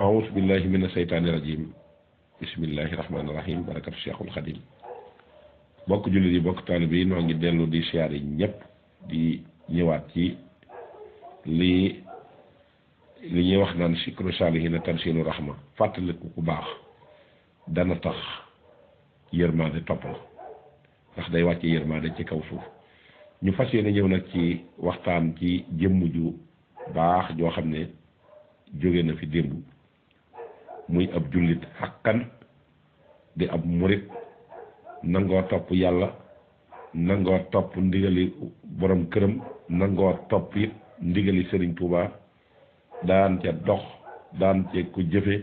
أعوذ بالله من الشيطان الرجيم بسم الله الرحمن الرحيم بركة الشيخ الخديم bokk jullit yi bokk taalibe yi noo ngi dellu di siyaar yi ñëpp di ñëwaat ci li ñuy wax naan sikru saalihiina tansiilu rahma fàttaliku ku baax dana tax yërmaande topp la ndax day wàcce yërmaande ci kaw suuf ñu fas yéene ñëw nag ci waxtaan ci jëmm ju baax joo xam ne jóge na fi démb muy ab jullit xakkan di ab murit nangoo topp yàlla nangoo topp ndigali borom këram nangoo topp it ndigali Sëriñ Tuuba daan ca dox daan ca ko jëfe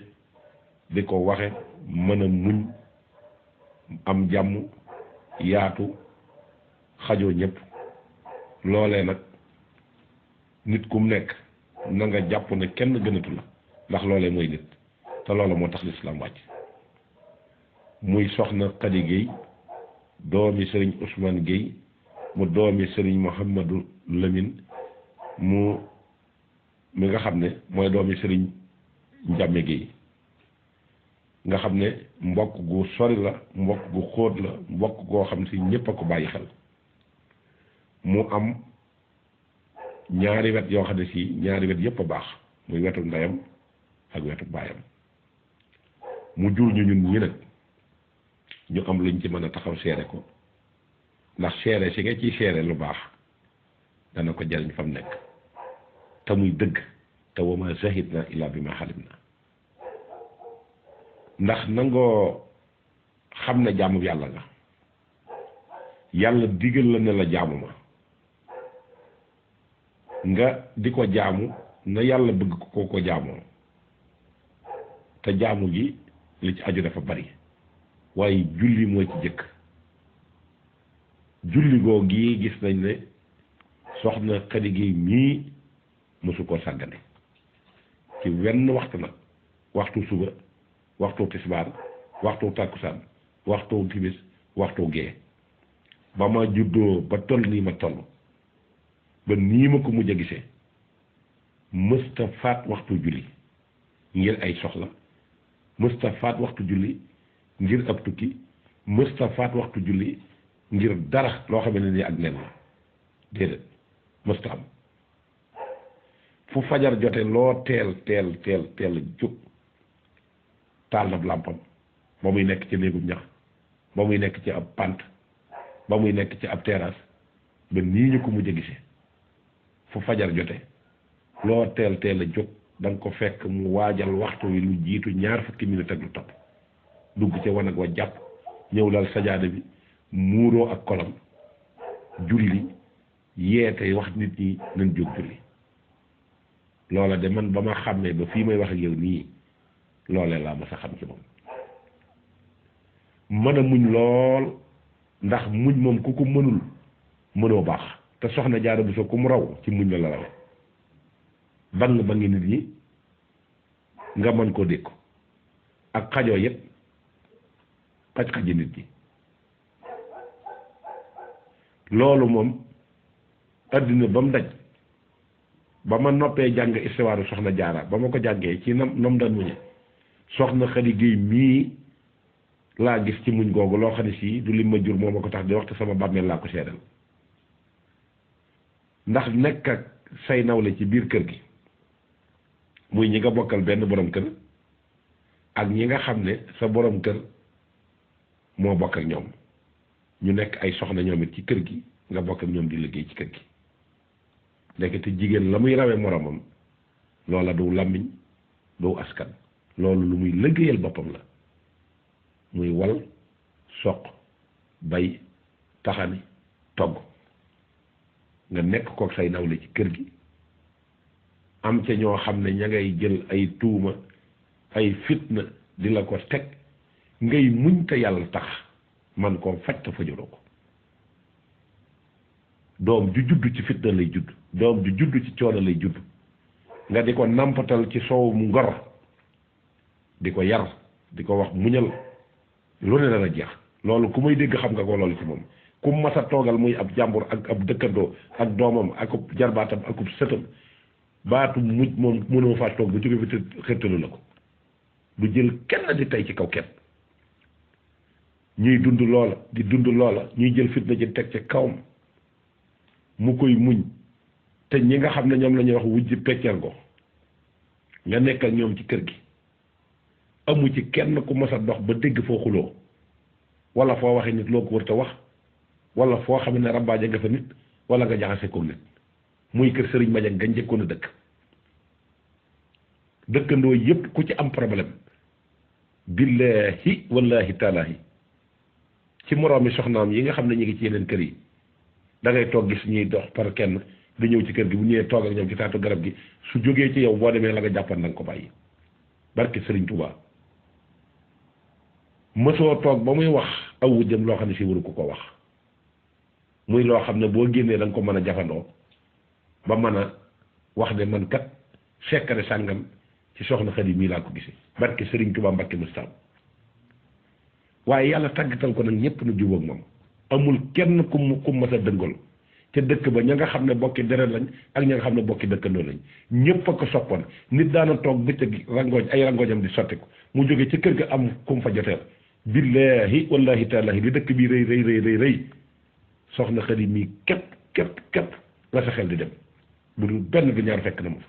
di ko waxe mën a muñ am jàmm yaatu xajoo ñëpp loolee nag nit ku mu nekk na nga jàpp ne kenn gënatu la ndax loolee mooy nit te loola moo tax lislaam wàcc muy soxna Khady Gueye doomi sëriñ Ousmane Gueye mu doomi sëriñ Mouhamadou Lamine mi nga xam ne mooy doomi sëriñ Njàmme Gueye nga xam ne mbokk gu sori la mbokk gu xóot la mbokk goo xam si ñépp a ko bàyyi xel mu am ñaari wet yoo xam ne si ñaari wet yépp a baax muy wetu ndeyam ak wetu baayam mu jur ñu ñun ñi nag ñu am luñ ci mën a taxaw seere ko ndax seere si nga ciy seere lu baax dana ko jariñ fa mu nekk te muy dëgg te wa ma shahidna illa bi ma xalim na ndax nangoo xam ne jaamu yàlla nga yàlla digal la ne la jaamu ma nga di ko jaamu na yàlla bëgg ko jaamoo te jaamu gi li ci aju dafa bari waaye julli moo ci jëkk julli goo gi gis nañ ne soxna Khady Gueye mii mosu koo sàggane ci wenn waxtu nag waxtu suba waxtu tisbaar waxtu tàkkusaan waxtu timis waxtu gee ba ma juddoo ba toll nii ma toll ba nii ma ko mujj a gisee mësta faat waxtu julli ngir ay soxla mësta faat waxtu julli ngir ab tukki mësta faat waxtu julli ngir dara loo xam ne ni ak nen la déedéet mësta am fu fajar jote loo teel jóg taal na làmpam ba muy nekk ci néegum ñax ba muy nekk ci ab pant ba muy nekk ci ab terrasse ba nii ñu ko mujj a gisee fu fajar jote loo teel a jóg da nga ko fekk mu waajal waxtu wi lu jiitu 20 minutes ak lu topp dugg ca wanag wa jàpp ñëw lal sajaada bi muuroo ak kolam julli yeete wax nit ñi nañ jóg julli loola de man ba ma xàmmee ba fii may wax ak yow nii loolee laa ma sa xam ci moom mën a muñ lool ndax muñ moom ku ko mënul mënoo baax te soxna Jaara Buso ku mu raw ci muñ la rawe ba ngi nit ñi nga mën koo dékku ak xajoo yépp xaj-xaji nit ñi loolu moom addina ba mu daj ba ma noppee jàng istiwaaru soxna Jaara ba ma ko jàngee ci nam daan muñe soxna Khady Gueye mii laa gis ci muñ googu loo xam ne si du lim ma jur moo ma ko tax di wax te sama bàmmeel laa ko seedal ndax nekk ak say nawle ci biir kër gi muy ñi nga bokkal benn borom kër ak ñi nga xam ne sa borom kër moo bokk ak ñoom ñu nekk ay soxna ñoom it ci kër gi nga bokk ak ñoom di liggéey ci kër gi ndekete jigéen la muy rawee moromam loola du làmmiñ du askan loolu lu muy liggéeyal boppam la muy wal soq bay taxani togg nga nekk kook say nawle ci kër gi am ca ñoo xam ne ña ngay jël ay tuuma ay fitna di la ko teg ngay muñ te yàlla tax man koo faj te fajuloo ko doom ju judd ci fitna lay judd doom ju judd ci coono lay judd nga di ko nampatal ci soow mu ngor di ko yar di ko wax muñal lu ne dana jeex loolu ku may dégg xam nga ko loolu ci moom ku mas a toogal muy ab jàmbur ak ab dëkkandoo ak doomam ak jarbaatam ak sëtam baatu mujj moom mënoo faa toog ba jóge fi te xettalu la ko du jël kenn di tey ci kaw kenn ñuy dund loola di dund loola ñuy jël fitna ji teg ci kawam mu koy muñ te ñi nga xam ne ñoom la ñuy wax wujj peccer go nga nekk ak ñoom ci kër gi amu ci kenn ku mës a dox ba dégg foo xuloo wala foo waxee nit loo ko wër te wax wala foo xam ne rambaaje nga fa nit wala nga jaxase ko nit muy kër Sëriñ Madiang nga njëkkoon a dëkk dëkkandoo yépp ku ci am problème billahi wallahi taalahi ci moroomi soxnaam yi nga xam ne ñu ngi ci yeneen kër yi da ngay toog gis ñuy dox par kenn di ñëw ci kër gi bu ñëwee toog ak ñoom ci taatu garab gi su jógee ci yow boo demee la nga jàppan na nga ko bàyyi barke Sëriñ Tuubaa mësoo toog ba muy wax aw wujjam loo xam ne si waru ko wax muy loo xam ne boo génnee da nga ko mën a jafandoo ba mën a wax ne man kat sekkare sàngam ci soxna Xadi mii laa ko gisee barke Sëriñ Tuubaa Mbàkke Mustaam waaye yàlla tàggatal ko nag ñëpp na jubóog moom amul kenn ku mas a dëngal ca dëkk ba ña nga xam ne bokki deret lañ ak ña nga xam ne bokki dëkkandoo lañ ñëpp a ko soppoon nit daana toog bëccëg rangooj ay rangoojam di sotti ko mu jóge ci kër ga am kum fa joteel billahi wallahi taalahi li dëkk bi rëy soxna Xadi mii képp la sa xel di dem bu dul benn du ñaar fekk na ma fa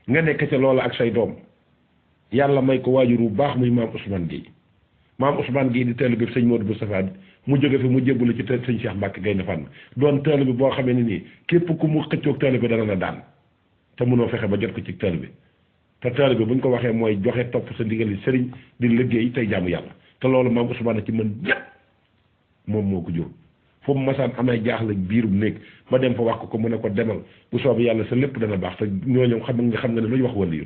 nga nekk ca loola ak say doom yàlla may ko waajur bu baax muy maam Ousmane Gueye maam Ousmane Gueye di taalibe bi sëñ Modou Moustapha mu jóge fi mu jébbalu ci sëñ Cheikh Mbacke Gaynde Fatma doon taalibe bi boo xamee ne nii képp ku mu xëccoog taalibe bi dana la daan te mënoo fexe ba jot ko ci taalibe bi te taalibe bi bu ñu ko waxee mooy joxe topp sa ndigali sëriñ di liggéey tey jaamu yàlla te loolu maam Ousmane ci mën ñépp moom moo ko jur fu mu masaan amee jaaxle biirum néeg ba dem fa wax ko mu ne ko demal bu soobee yàlla sa lépp dana baax te ñooñu xam nga ne lu ñu wax wala yu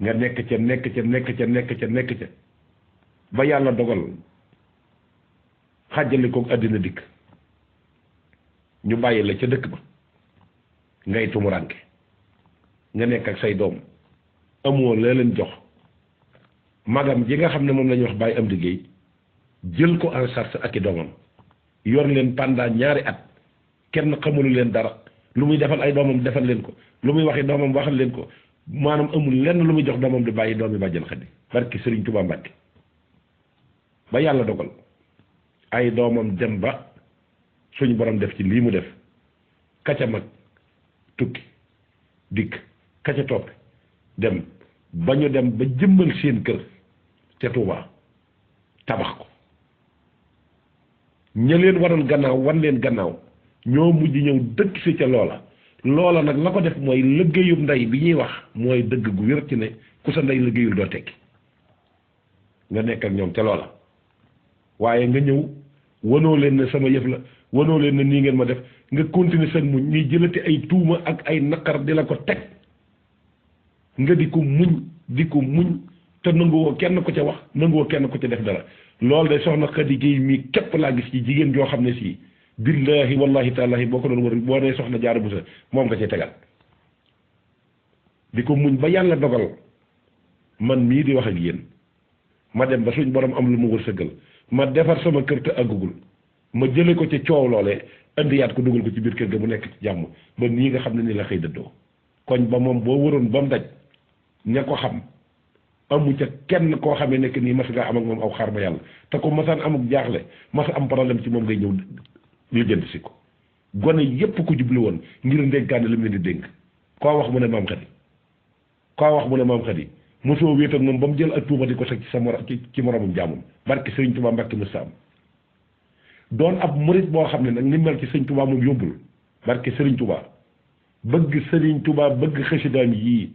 nga nekk ca ba yàlla dogal xàjjali koog àddina dikk ñu bàyyi la ca dëkk ba ngay tumuranke nga nekk ak say doom amoo la leen jox magam ji nga xam ne moom la ñuy wax bàyyi am liggéey jël ko en charge ak i doomam yor leen pendant ñaari at kenn xamulu leen dara lu muy defal ay doomam defal leen ko lu muy waxi doomam waxal leen ko maanaam amul lenn lu muy jox doomam di bàyyi doomi bàjjen Xadi barki Sëriñ Tuubaa Mbàkke ba yàlla dogal ay doomam dem ba suñu borom def ci lii mu def kaca mag tukki dikk kaca topp dem ba ñu dem ba jëmbal seen kër te Tuubaa tabax ko ña leen waroon gannaaw wan leen gannaaw ñoo mujj ñëw dëkk si ca loola nag la ko def mooy liggéeyub ndey bi ñuy wax mooy dëgg gu wér ci ne ku sa ndey liggéeyul doo tekki nga nekk ak ñoom ca loola waaye nga ñëw wanoo leen ne sama yëf la wanoo leen ne nii ngeen ma def nga continuer seen muñ ñuy jëlati ay tuuma ak ay naqar di la ko teg nga di ko muñ te nanguwoo kenn ko ca wax nanguwoo kenn ko ca def dara loolu de soxna Xadi Géey mii képp laa gis ci jigéen joo xam ne si billahi wallahi taalahi boo ko doon wër boo nee soxna Jaara Buso moom nga cay tegal di ko muñ ba yàlla dogal man mii di wax ak yéen ma dem ba suñ borom am lu mu wërsëgal ma defar sama kër te àggugul ma jële ko ci coow loolee indiyaat ko dugal ko ci biir kër ga mu nekk ci jàmm ba nii nga xam ne ni la xëy dëddoo koñ ba moom boo wëroon ba mu daj ña ko xam amu ca kenn koo xamee nekk nii mas ngaa am ak moom aw xaar ba yàlla te ko masaan amuk jaaxle mas am problème ci moom ngay ñëw lu jënd si ko gone yépp ko jublu woon ngir ndénkaane li mu leen di dénk koo wax mu ne maam Xadi mosoo wéet ak moom ba mu jël ak tuuma di ko teg ci sa ci moromum jaamum barke Sëriñ Tuubaa Mbàkke Mustaam doon ab murit boo xam ne nag ni mel ci Sëriñ Tuubaa moom yóbbul barke Sëriñ Tuubaa bëgg Sëriñ Tuubaa bëgg xasidaam yii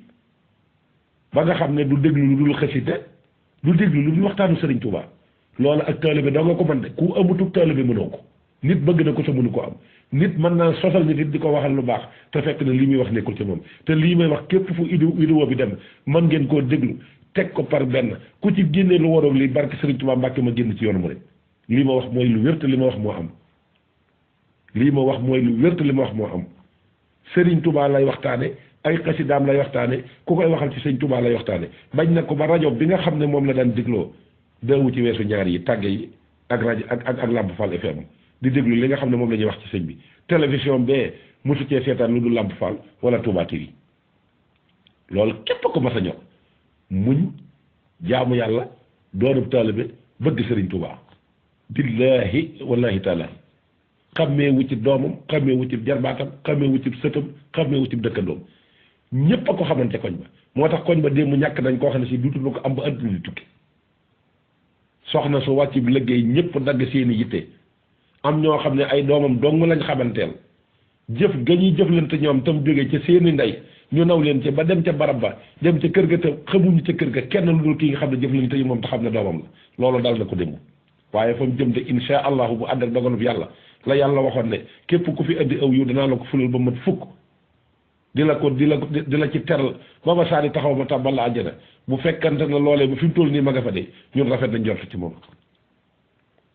ba nga xam ne du déglu lu dul xasida du déglu lu dul waxtaanu Sëriñ Tuubaa loolu ak taalibe doo nga ko mën de ku amutug taalibe mënoo ko nit bëgg na ko sa mënu ko am nit mën naa sosal nit it di ko waxal lu baax te fekk na lii muy wax nekkul ci moom te lii may wax képp fu vidéo bi dem mën ngeen koo déglu teg ko par benn ku ci génnee lu waroog lii barke Sëriñ Tuubaa Mbàkke ma génn ci yoonu mu rek lii ma wax mooy lu wér te li ma wax moo am Sëriñ Tuubaa lay waxtaane ay xasidaam lay waxtaane ku koy waxal ci Sëriñ Tuubaa lay waxtaane bañ na ko ba rajo bi nga xam ne moom la daan dégloo daawu ci weesu ñaar yi tàgge yi ak rajo ak Lamp Fall FM di déglu li nga xam ne moom la ñuy wax ci sëñ bi télévision bee mosu cee seetaan lu dul Lamp Fall wala Touba TV loolu képp ko mas a ñor muñ jaamu yàlla doonub taalibe bëgg Sëriñ Tuubaa billaahi wallaahi taalaahi xammee wu ci doomam xammee wu ci jarbaatam xammee wu ci sëtam xammee wu ci dëkkandoom ñépp a ko xamante koñ ba moo tax koñ ba démb ñàkk nañ koo xam ne si duutu ko am ba àdduna di tukki soxna su wàcc bi liggéey ñëpp dagg seeni yitte am ñoo xam ne ay doomam dong lañ xamanteel jëf ga ñuy jëflante ñoom tam jóge ca seeni ndey ñu naw leen ca ba dem ca barab ba dem ca kër ga te xamuñu ca kër ga kenn lu dul kii nga xam ne jëflante yi moom te xam ne doomam la loolu dal na ko démb waaye fa mu jëm te insha allahu bu ànd ak dogalub yàlla la yàlla waxoon ne képp ku fi indi aw yu danaa la ko fulal ba mat fukk di la ci teral ba ba saani taxaw ma tàbbal la àjjana bu fekkante ne loolee ba fi mu toll nii ma nga fa de ñun rafet nañ jort ci moom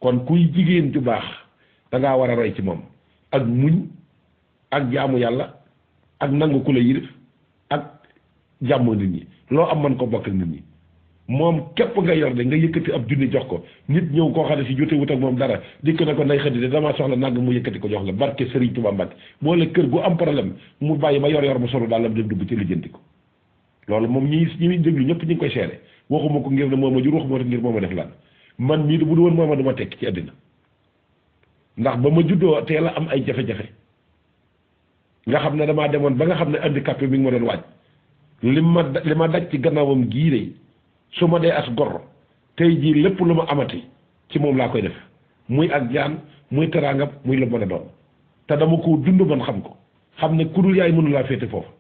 kon kuy jigéen ju baax da ngaa war a roy ci moom ak muñ ak jaamu yàlla ak nangu ku la yirif ak jàmm nit ñi loo am man ko bokk ak nit ñi moom képp nga yor de nga yëkkati ab junni jox ko nit ñëw koo xam ne si jote wut ak moom dara dikk na ko nay xëddi de damaa soxla nang mu yëkkati ko jox la barke Serigne Touba Mbacke boole kër gu am problème mu bàyyi ba yor mu solo daal la dem dugg ci lijjanti ko loolu moom ñi déglu ñëpp ñu ngi koy seere waxuma ko ngir ne moom a jur waxuma ko ngir moom a def lan man mii bu du woon moom a duma tekk ci àddina ndax ba ma juddoo teel a am ay jafe-jafe nga xam ne damaa demoon ba nga xam ne handicapé mi ngi ma doon waaj li ma daj ci gannaawam gii de su ma dee as gor tey jii lépp lu ma amati ci moom laa koy def muy ak jaan muy teraangam muy la mën a doon te dama ko dund man xam ko xam ne ku dul yaay mënu laa féete foofa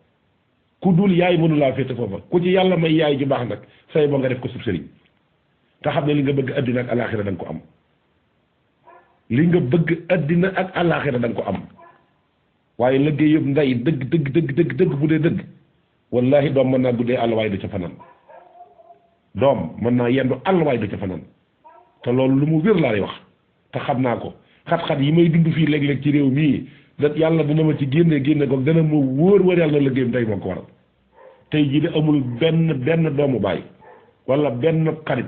ku dul yaay mënu laa féete foofa ku ci yàlla may yaay ju baax nag say ba nga def ko sub sëriñ te xam ne li nga bëgg àddina ak alaaxira da nga ko am li nga bëgg àddina ak alaaxira da nga ko am waaye liggéey yëpp nday dëgg bu dee dëgg wallahi doom mën naa guddee àll waaye du ca fanaan doom mën naa yendu àll waaye du ca fanaan te loolu lu mu wér laay wax te xam naa ko xat-xat yi may dund fii léeg-léeg ci réew mii da yàlla dina ma ci génne ko dana ma wóor yàlla na liggéeyam tey moo ko waral tey jii de amul benn doomu baay wala benn xarit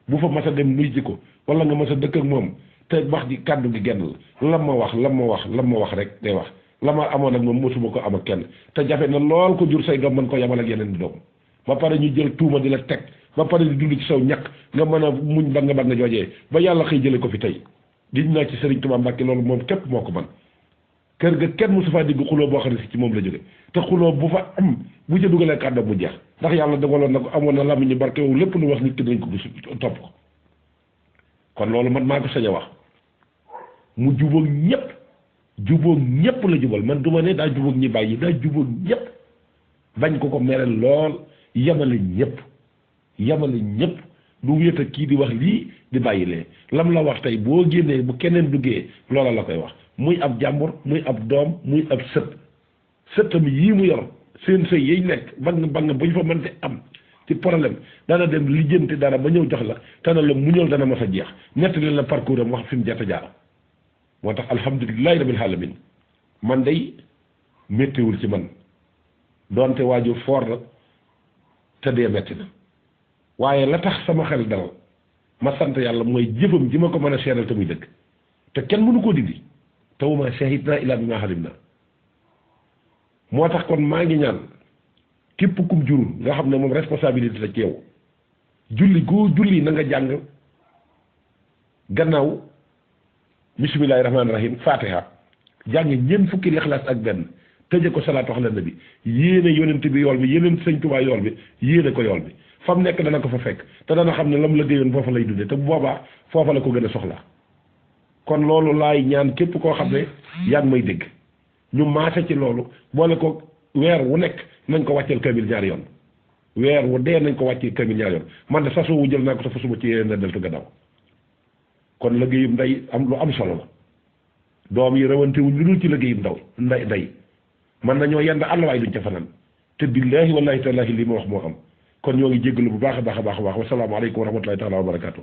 bu fa mas a dem nuy ji ko wala nga mas a dëkk ak moom te wax ji kàddu gi genn la lam ma wax rek day wax la ma amoon ak moom mosuma ko am ak kenn te jafe na lool ko jur say doom mën ko yamal ak yeneen di doom ba pare ñu jël tuuma di la teg ba pare di dund ci saw ñàkk nga mën a muñ ba nga joojee ba yàlla xëy jële ko fi tey diñ naa ci Serigne Touba Mbacke loolu moom képp moo ko man kër ga kenn mosu faa digg xuloo boo xam ne si ci moom la jóge te xuloo bu fa am bu ca dugalee kàddu mu jeex ndax yàlla dogaloon na ko amoon na làmmiñ ñu barke wu lépp lu wax nit ki dañ ko gis topp ko kon loolu man maa ko sañ a wax mu jubóog ñépp la jubal man du ma ne daa jubóog ñi bàyyi daa jubóog ñépp bañ ko merel lool yemale ñépp du wéet ak kii di wax lii di bàyyi lee lam la wax tey boo génnee bu keneen duggee loola la koy wax muy ab jàmbur muy ab doom muy ab sëtam yii mu yor seen sëy yiy nekk bang bu ñu fa mënte am ci problème dana dem lijjanti dara ba ñëw jox la te na la muñal dana mas a jeex nettali la parcours am wax fi mu jot a jaar moo tax alhamdulilahi rabbil alamin man day méttiwul ci man doonte waajur foor na te dee metti na waaye la tax sama xel dal ma sant yàlla mooy jëfam ji ma ko mën a seeral te muy dëgg te kenn mënu koo dindi te wama shahidna illa bima alimna moo tax kon maa ngi ñaan képp kum jurul nga xam ne moom responsabilité la ci yow julli goo julli na nga jàng gannaaw bismillahi rahmaani rahim fatiha jàng ñeent fukki lixlaas ak benn tëje ko salaatu ala nabi yéene yonent bi yool bi yeneen sëñ Tuubaa yool bi yéene ko yool bi fa mu nekk dana ko fa fekk te dana xam ne lam la déyoon foofa lay dundee te bu boobaa foofa la ko gën a soxlaa kon loolu laay ñaan képp koo xam ne yaa ngi may dégg ñu maase ci loolu boole ko weer wu nekk nañ ko wàcceel kamil ñaari yoon weer wu dee nañ ko wàccee kamil ñaari yoon man de sasoo wu jël naa ko te fasuma ci yeneen na deltu gannaaw kon liggéeyum nday am lu am solo la doom yi rawante wuñ lu dul ci liggéeyum nday man nañoo yend àll waay duñ ca fanaan te billaahi wallaahi tallaahi li ma wax moo am kon ñoo ngi jéggalu bu baax a baax a baax wasalaamaaleykum wa rahmatulahi taala wa barakaatu